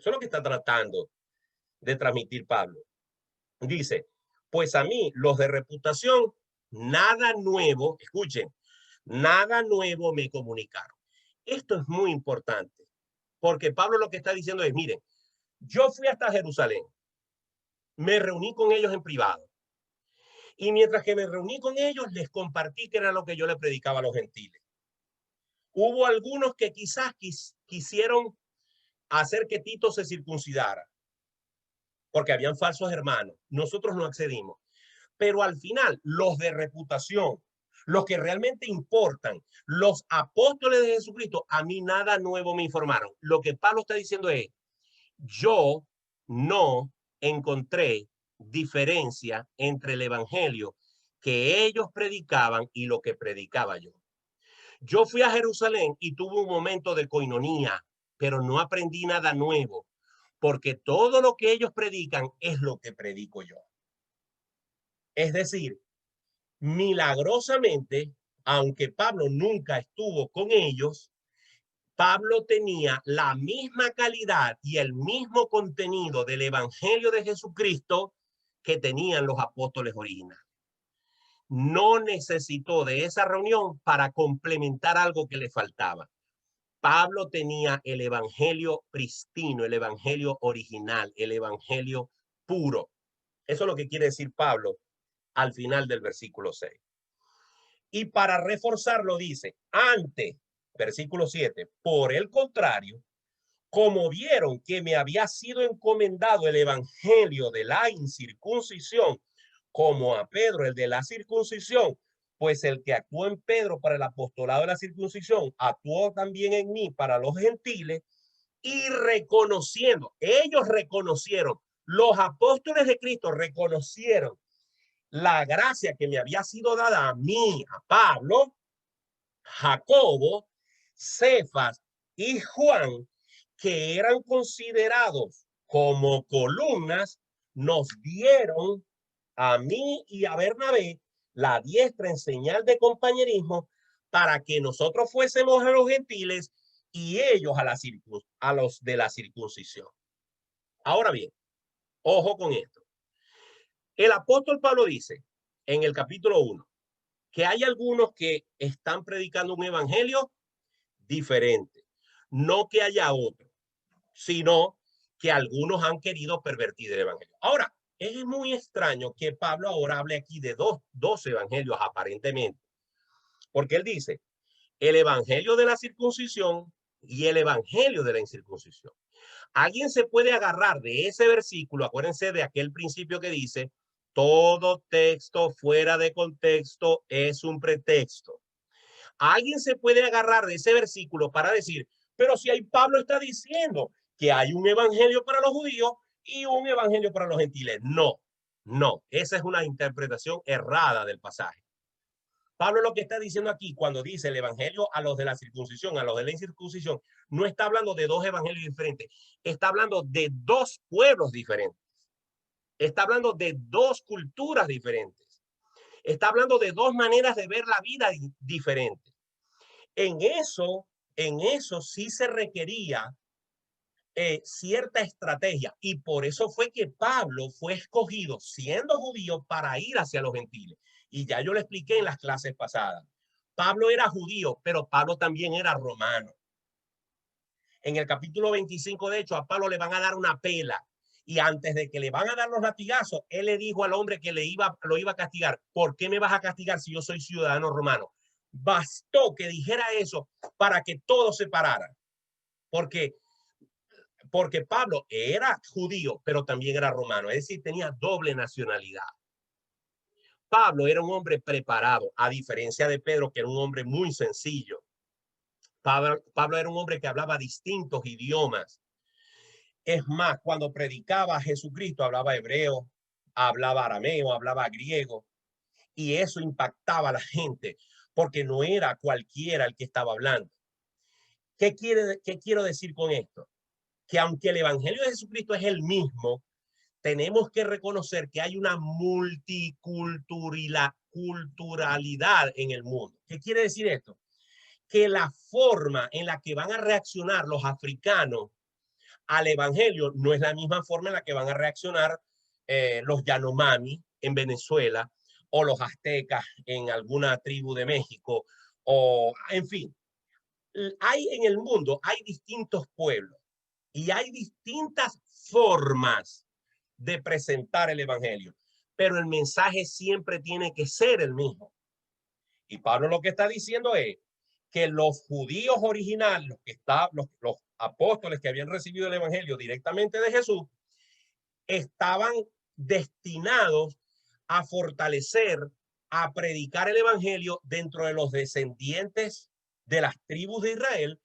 Eso es lo que está tratando de transmitir Pablo. Dice, pues a mí, los de reputación, nada nuevo, escuchen, nada nuevo me comunicaron. Esto es muy importante, porque Pablo lo que está diciendo es, miren, yo fui hasta Jerusalén, me reuní con ellos en privado, y mientras que me reuní con ellos, les compartí que era lo que yo le predicaba a los gentiles. Hubo algunos que quizás quisieron hacer que Tito se circuncidara, porque habían falsos hermanos. Nosotros no accedimos. Pero al final, los de reputación, los que realmente importan, los apóstoles de Jesucristo, a mí nada nuevo me informaron. Lo que Pablo está diciendo es, yo no encontré diferencia entre el evangelio que ellos predicaban y lo que predicaba yo. Yo fui a Jerusalén y tuve un momento de coinonía, pero no aprendí nada nuevo, porque todo lo que ellos predican es lo que predico yo. Es decir, milagrosamente, aunque Pablo nunca estuvo con ellos, Pablo tenía la misma calidad y el mismo contenido del Evangelio de Jesucristo que tenían los apóstoles originales. No necesitó de esa reunión para complementar algo que le faltaba. Pablo tenía el Evangelio pristino, el Evangelio original, el Evangelio puro. Eso es lo que quiere decir Pablo al final del versículo 6. Y para reforzarlo dice, antes, versículo 7, por el contrario, como vieron que me había sido encomendado el evangelio de la incircuncisión, como a Pedro el de la circuncisión, pues el que actuó en Pedro para el apostolado de la circuncisión, actuó también en mí para los gentiles, y reconociendo, ellos reconocieron, los apóstoles de Cristo reconocieron la gracia que me había sido dada a mí, a Pablo, Jacobo, Cefas y Juan, que eran considerados como columnas, nos dieron a mí y a Bernabé la diestra en señal de compañerismo para que nosotros fuésemos a los gentiles y ellos a los de la circuncisión. Ahora bien, ojo con esto. El apóstol Pablo dice en el capítulo 1 que hay algunos que están predicando un evangelio diferente. No que haya otro, sino que algunos han querido pervertir el evangelio. Ahora, es muy extraño que Pablo ahora hable aquí de dos evangelios aparentemente, porque él dice el evangelio de la circuncisión y el evangelio de la incircuncisión. Alguien se puede agarrar de ese versículo, acuérdense de aquel principio que dice, todo texto fuera de contexto es un pretexto. Alguien se puede agarrar de ese versículo para decir, pero si ahí Pablo está diciendo que hay un evangelio para los judíos y un evangelio para los gentiles. No, no, esa es una interpretación errada del pasaje. Pablo lo que está diciendo aquí cuando dice el evangelio a los de la circuncisión, a los de la incircuncisión, no está hablando de dos evangelios diferentes, está hablando de dos pueblos diferentes, está hablando de dos culturas diferentes, está hablando de dos maneras de ver la vida diferentes. En eso sí se requería cierta estrategia y por eso fue que Pablo fue escogido siendo judío para ir hacia los gentiles. Y ya yo lo expliqué en las clases pasadas. Pablo era judío, pero Pablo también era romano. En el capítulo 25, de hecho, a Pablo le van a dar una pela. Y antes de que le van a dar los latigazos, él le dijo al hombre que lo iba a castigar, ¿por qué me vas a castigar si yo soy ciudadano romano? Bastó que dijera eso para que todo se parara. Porque Pablo era judío, pero también era romano, es decir, tenía doble nacionalidad. Pablo era un hombre preparado, a diferencia de Pedro, que era un hombre muy sencillo. Pablo era un hombre que hablaba distintos idiomas. Es más, cuando predicaba a Jesucristo, hablaba hebreo, hablaba arameo, hablaba griego, y eso impactaba a la gente, porque no era cualquiera el que estaba hablando. ¿Qué quiero decir con esto? Que aunque el evangelio de Jesucristo es el mismo, tenemos que reconocer que hay una multiculturalidad en el mundo. ¿Qué quiere decir esto? Que la forma en la que van a reaccionar los africanos al evangelio no es la misma forma en la que van a reaccionar los Yanomami en Venezuela o los aztecas en alguna tribu de México o en fin. Hay en el mundo, hay distintos pueblos y hay distintas formas de presentar el evangelio, pero el mensaje siempre tiene que ser el mismo. Y Pablo lo que está diciendo es que los judíos originales, los apóstoles que habían recibido el evangelio directamente de Jesús, estaban destinados a fortalecer, a predicar el evangelio dentro de los descendientes de las tribus de Israel,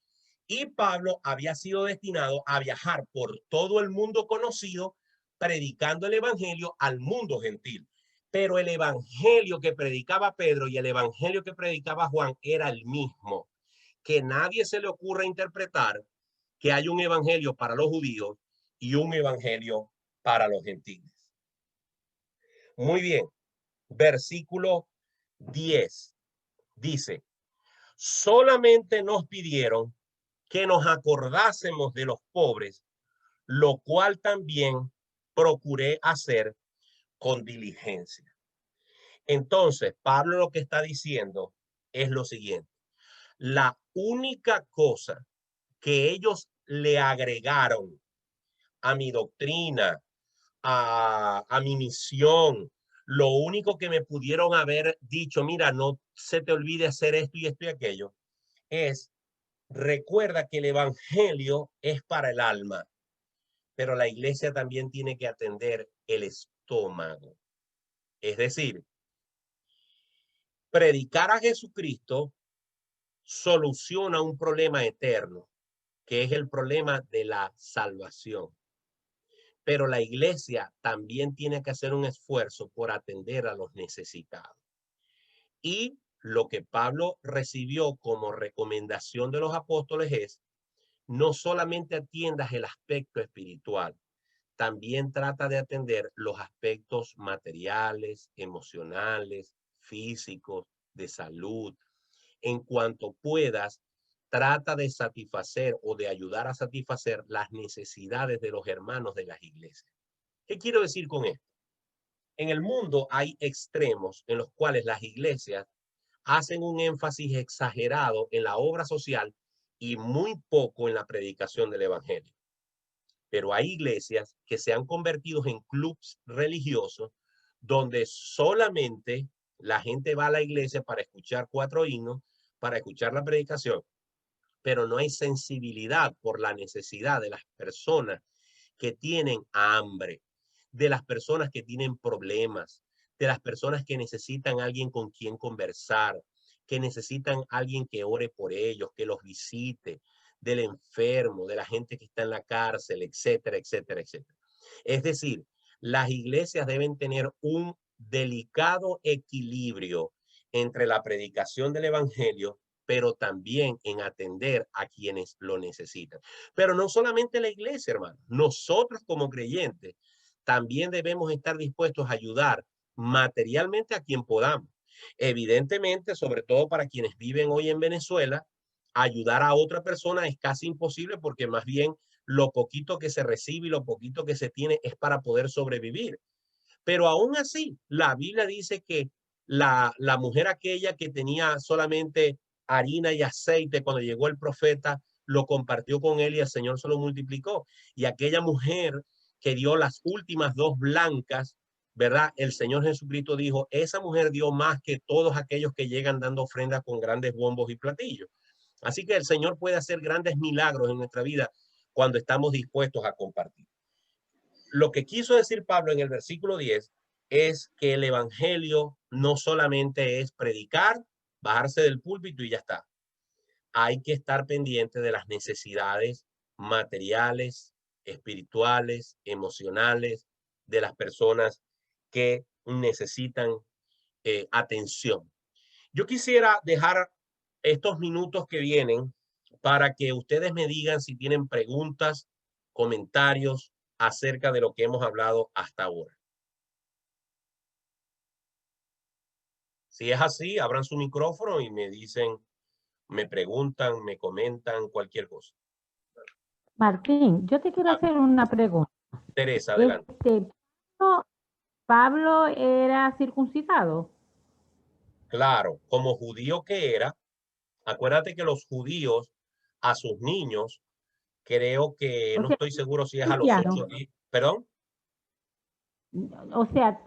y Pablo había sido destinado a viajar por todo el mundo conocido predicando el evangelio al mundo gentil. Pero el evangelio que predicaba Pedro y el evangelio que predicaba Juan era el mismo. Que nadie se le ocurra interpretar que hay un evangelio para los judíos y un evangelio para los gentiles. Muy bien, versículo 10 dice, solamente nos pidieron que nos acordásemos de los pobres, lo cual también procuré hacer con diligencia. Entonces, Pablo lo que está diciendo es lo siguiente. La única cosa que ellos le agregaron a mi doctrina, a mi misión, lo único que me pudieron haber dicho, mira, no se te olvide hacer esto y esto y aquello, es recuerda que el evangelio es para el alma, pero la iglesia también tiene que atender el estómago. Es decir, predicar a Jesucristo soluciona un problema eterno, que es el problema de la salvación. Pero la iglesia también tiene que hacer un esfuerzo por atender a los necesitados. Y lo que Pablo recibió como recomendación de los apóstoles es, no solamente atiendas el aspecto espiritual, también trata de atender los aspectos materiales, emocionales, físicos, de salud. En cuanto puedas, trata de satisfacer o de ayudar a satisfacer las necesidades de los hermanos de las iglesias. ¿Qué quiero decir con esto? En el mundo hay extremos en los cuales las iglesias hacen un énfasis exagerado en la obra social y muy poco en la predicación del evangelio. Pero hay iglesias que se han convertido en clubs religiosos donde solamente la gente va a la iglesia para escuchar 4 himnos, para escuchar la predicación, pero no hay sensibilidad por la necesidad de las personas que tienen hambre, de las personas que tienen problemas, de las personas que necesitan a alguien con quien conversar, que necesitan a alguien que ore por ellos, que los visite, del enfermo, de la gente que está en la cárcel, etcétera, etcétera, etcétera. Es decir, las iglesias deben tener un delicado equilibrio entre la predicación del evangelio, pero también en atender a quienes lo necesitan. Pero no solamente la iglesia, hermano. Nosotros como creyentes también debemos estar dispuestos a ayudar materialmente a quien podamos. Evidentemente, sobre todo para quienes viven hoy en Venezuela, ayudar a otra persona es casi imposible porque más bien lo poquito que se recibe y lo poquito que se tiene es para poder sobrevivir. Pero aún así, la Biblia dice que la mujer aquella que tenía solamente harina y aceite cuando llegó el profeta, lo compartió con él y el Señor se lo multiplicó. Y aquella mujer que dio las últimas 2 blancas, ¿verdad? El Señor Jesucristo dijo, esa mujer dio más que todos aquellos que llegan dando ofrendas con grandes bombos y platillos. Así que el Señor puede hacer grandes milagros en nuestra vida cuando estamos dispuestos a compartir. Lo que quiso decir Pablo en el versículo 10 es que el evangelio no solamente es predicar, bajarse del púlpito y ya está. Hay que estar pendiente de las necesidades materiales, espirituales, emocionales de las personas que necesitan atención. Yo quisiera dejar estos minutos que vienen para que ustedes me digan si tienen preguntas, comentarios acerca de lo que hemos hablado hasta ahora. Si es así, abran su micrófono y me dicen, me preguntan, me comentan, cualquier cosa. Martín, yo te quiero Ah, hacer una pregunta. Teresa, adelante. Pablo, Pablo era circuncidado. Claro, como judío que era, acuérdate que los judíos a sus niños, creo que O no sea, estoy seguro si es a los cristiano. 8 días, perdón. O sea,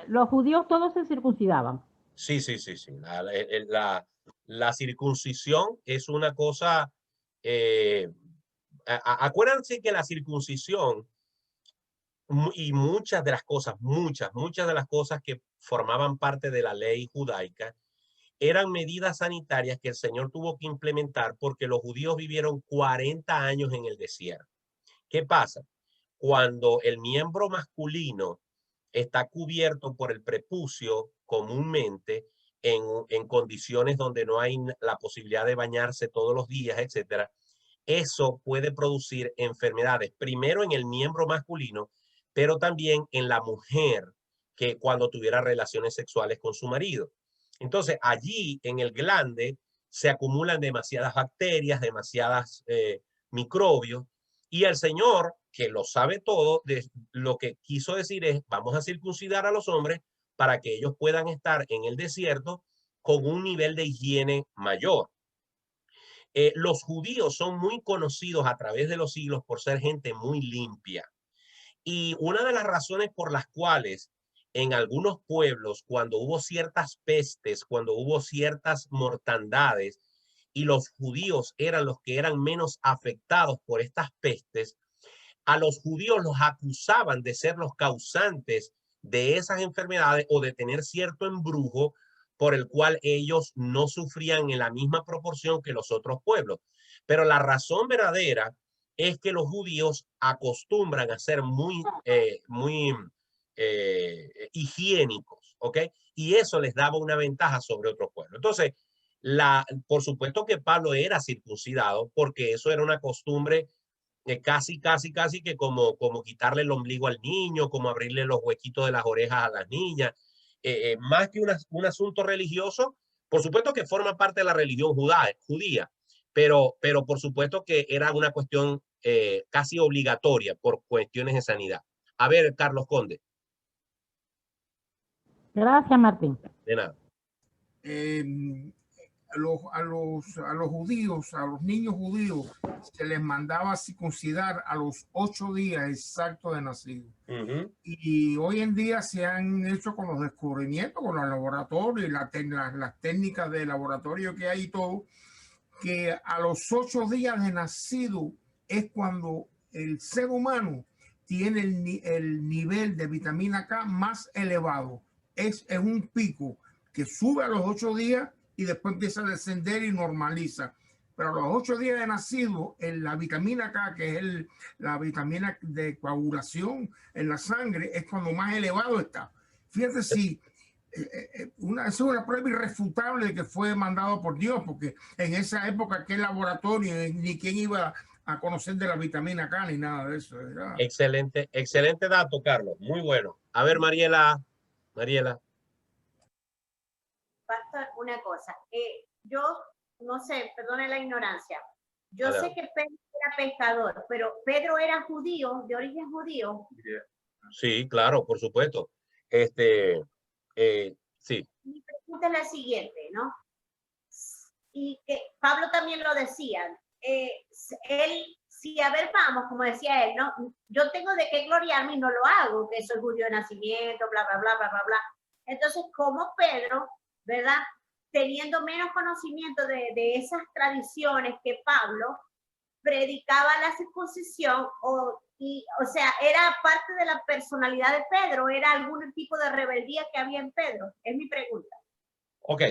los judíos todos se circuncidaban. Sí, sí, sí, sí. La circuncisión es una cosa, eh, acuérdense que la circuncisión y muchas de las cosas, muchas de las cosas que formaban parte de la ley judaica eran medidas sanitarias que el Señor tuvo que implementar porque los judíos vivieron 40 años en el desierto. ¿Qué pasa? Cuando el miembro masculino está cubierto por el prepucio comúnmente en condiciones donde no hay la posibilidad de bañarse todos los días, etcétera, eso puede producir enfermedades, primero en el miembro masculino, pero también en la mujer que cuando tuviera relaciones sexuales con su marido. Entonces, allí en el glande se acumulan demasiadas bacterias, demasiadas microbios, y el Señor, que lo sabe todo, lo que quiso decir es, vamos a circuncidar a los hombres para que ellos puedan estar en el desierto con un nivel de higiene mayor. Los judíos son muy conocidos a través de los siglos por ser gente muy limpia. Y una de las razones por las cuales en algunos pueblos, cuando hubo ciertas pestes, cuando hubo ciertas mortandades, y los judíos eran los que eran menos afectados por estas pestes, a los judíos los acusaban de ser los causantes de esas enfermedades o de tener cierto embrujo por el cual ellos no sufrían en la misma proporción que los otros pueblos. Pero la razón verdadera es que los judíos acostumbran a ser higiénicos, ¿ok? Y eso les daba una ventaja sobre otros pueblos. Entonces, por supuesto que Pablo era circuncidado porque eso era una costumbre casi que como quitarle el ombligo al niño, como abrirle los huequitos de las orejas a las niñas, más que un asunto religioso, por supuesto que forma parte de la religión judía, pero por supuesto que era una cuestión casi obligatoria por cuestiones de sanidad. A ver, Carlos Conde, Gracias, Martín. de nada. eh, a los judíos, a los niños judíos, se les mandaba circuncidar a los 8 días exactos de nacido. Y hoy en día se han hecho con los descubrimientos, con los laboratorios y las técnicas de laboratorio que hay y todo, que a los 8 días de nacido es cuando el ser humano tiene el nivel de vitamina K más elevado. Es un pico que sube a los 8 días y después empieza a descender y normaliza. Pero a los 8 días de nacido, la vitamina K, que es la vitamina de coagulación en la sangre, es cuando más elevado está. Fíjate si es una prueba irrefutable de que fue mandado por Dios, porque en esa época aquel laboratorio ni quién iba a conocer de la vitamina K ni nada de eso, ¿verdad? Excelente, excelente dato, Carlos. Muy bueno. A ver, Mariela. Basta una cosa. Yo no sé, perdone la ignorancia. Yo Adelante. sé que Pedro era pescador, pero Pedro era judío, de origen judío. Sí, claro, por supuesto. Sí. Mi pregunta es la siguiente, ¿no? Y que Pablo también lo decía. Él, si a ver, vamos, como decía él, ¿no? Yo tengo de qué gloriarme y no lo hago, que soy judío de nacimiento, bla, bla, bla, bla, bla, bla. Entonces, como Pedro, ¿verdad? Teniendo menos conocimiento de esas tradiciones que Pablo, predicaba la circuncisión o sea, era parte de la personalidad de Pedro, era algún tipo de rebeldía que había en Pedro, es mi pregunta. Ok,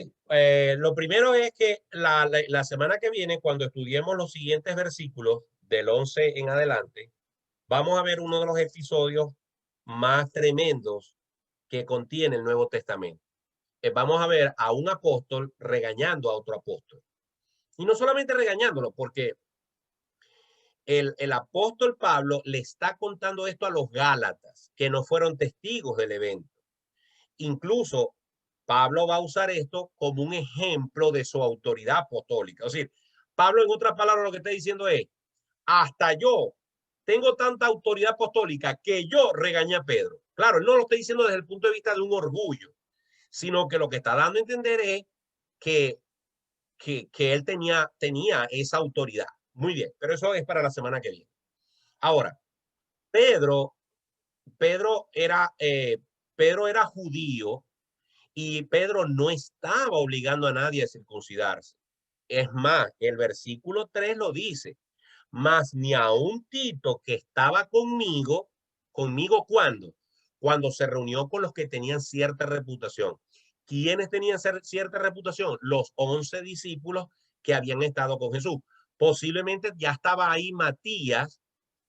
lo primero es que la semana que viene, cuando estudiemos los siguientes versículos del 11 en adelante, vamos a ver uno de los episodios más tremendos que contiene el Nuevo Testamento. Vamos a ver a un apóstol regañando a otro apóstol. Y no solamente regañándolo, porque el apóstol Pablo le está contando esto a los Gálatas, que no fueron testigos del evento. Incluso Pablo va a usar esto como un ejemplo de su autoridad apostólica. Es decir, Pablo, en otras palabras, lo que está diciendo es, hasta yo tengo tanta autoridad apostólica que yo regañé a Pedro. Claro, él no lo está diciendo desde el punto de vista de un orgullo, sino que lo que está dando a entender es que él tenía esa autoridad. Muy bien, pero eso es para la semana que viene. Ahora, Pedro era judío y Pedro no estaba obligando a nadie a circuncidarse. Es más, el versículo 3 lo dice, mas ni aun Tito que estaba conmigo ¿cuándo? Cuando se reunió con los que tenían cierta reputación. ¿Quiénes tenían cierta reputación? Los 11 discípulos que habían estado con Jesús. Posiblemente ya estaba ahí Matías,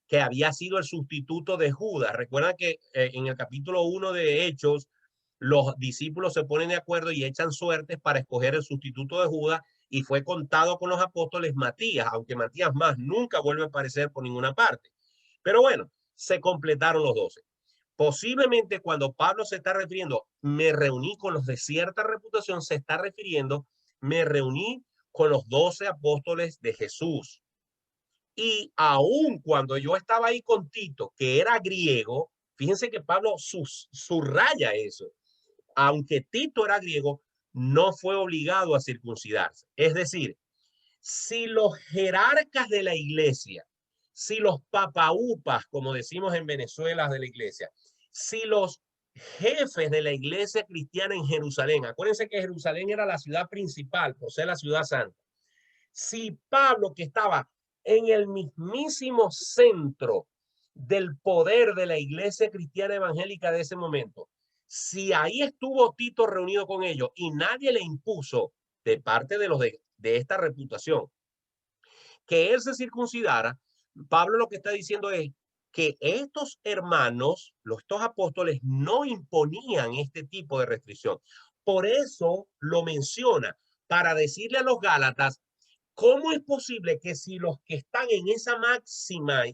que había sido el sustituto de Judas. Recuerda que en el capítulo 1 de Hechos, los discípulos se ponen de acuerdo y echan suertes para escoger el sustituto de Judas, y fue contado con los apóstoles Matías, aunque Matías más nunca vuelve a aparecer por ninguna parte. Pero bueno, se completaron los 12. Posiblemente cuando Pablo se está refiriendo, me reuní con los de cierta reputación, se está refiriendo, me reuní con los 12 apóstoles de Jesús. Y aún cuando yo estaba ahí con Tito, que era griego, fíjense que Pablo subraya eso. Aunque Tito era griego, no fue obligado a circuncidarse. Es decir, si los jerarcas de la iglesia, si los papaupas, como decimos en Venezuela de la iglesia, si los jefes de la iglesia cristiana en Jerusalén, acuérdense que Jerusalén era la ciudad principal, por ser la ciudad santa. Si Pablo, que estaba en el mismísimo centro del poder de la iglesia cristiana evangélica de ese momento, si ahí estuvo Tito reunido con ellos y nadie le impuso de parte de los de esta reputación que él se circuncidara, Pablo lo que está diciendo es que estos hermanos, estos apóstoles, no imponían este tipo de restricción. Por eso lo menciona, para decirle a los Gálatas, ¿cómo es posible que si los que están en esa máxima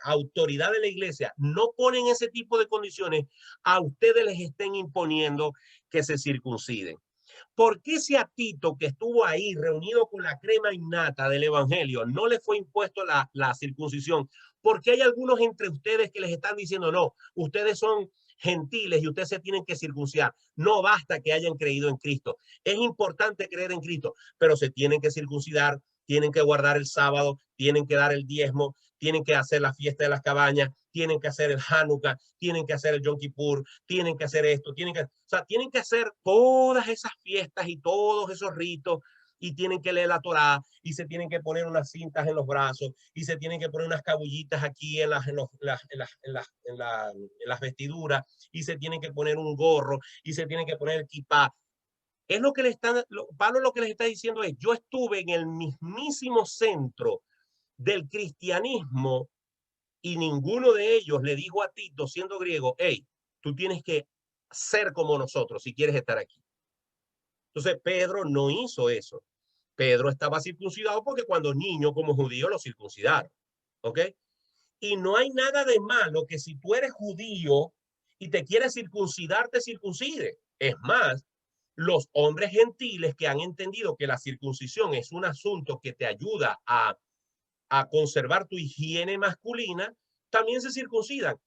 autoridad de la iglesia no ponen ese tipo de condiciones, a ustedes les estén imponiendo que se circunciden? ¿Por qué si a Tito, que estuvo ahí reunido con la crema innata del evangelio, no le fue impuesto la circuncisión? Porque hay algunos entre ustedes que les están diciendo, no, ustedes son gentiles y ustedes se tienen que circuncidar. No basta que hayan creído en Cristo. Es importante creer en Cristo, pero se tienen que circuncidar, tienen que guardar el sábado, tienen que dar el diezmo, tienen que hacer la fiesta de las cabañas, tienen que hacer el Hanukkah, tienen que hacer el Yom Kippur, tienen que hacer esto, tienen que hacer todas esas fiestas y todos esos ritos, y tienen que leer la Torá, y se tienen que poner unas cintas en los brazos, y se tienen que poner unas cabullitas aquí en las vestiduras, y se tienen que poner un gorro, y se tienen que poner el kipá. Es lo que Pablo lo que les está diciendo es, yo estuve en el mismísimo centro del cristianismo y ninguno de ellos le dijo a Tito, siendo griego, hey, tú tienes que ser como nosotros si quieres estar aquí. Entonces Pedro no hizo eso. Pedro estaba circuncidado porque cuando niño como judío lo circuncidaron. ¿Ok? Y no hay nada de malo que si tú eres judío y te quieres circuncidar, te circuncide. Es más, los hombres gentiles que han entendido que la circuncisión es un asunto que te ayuda a conservar tu higiene masculina, también se circuncidan.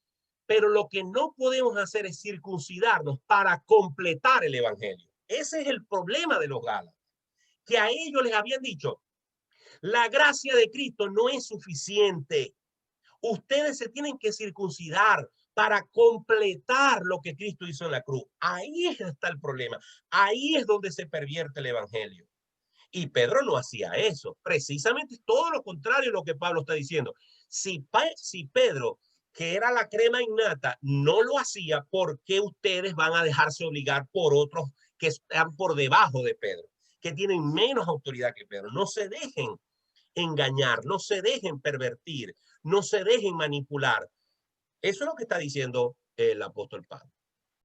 Pero lo que no podemos hacer es circuncidarnos para completar el evangelio. Ese es el problema de los Gálatas, que a ellos les habían dicho, la gracia de Cristo no es suficiente. Ustedes se tienen que circuncidar para completar lo que Cristo hizo en la cruz. Ahí está el problema. Ahí es donde se pervierte el evangelio. Y Pedro no hacía eso. Precisamente todo lo contrario de lo que Pablo está diciendo. Si Pedro, que era la crema innata, no lo hacía, ¿por qué ustedes van a dejarse obligar por otros que están por debajo de Pedro, que tienen menos autoridad que Pedro? No se dejen engañar, no se dejen pervertir, no se dejen manipular. Eso es lo que está diciendo el apóstol Pablo.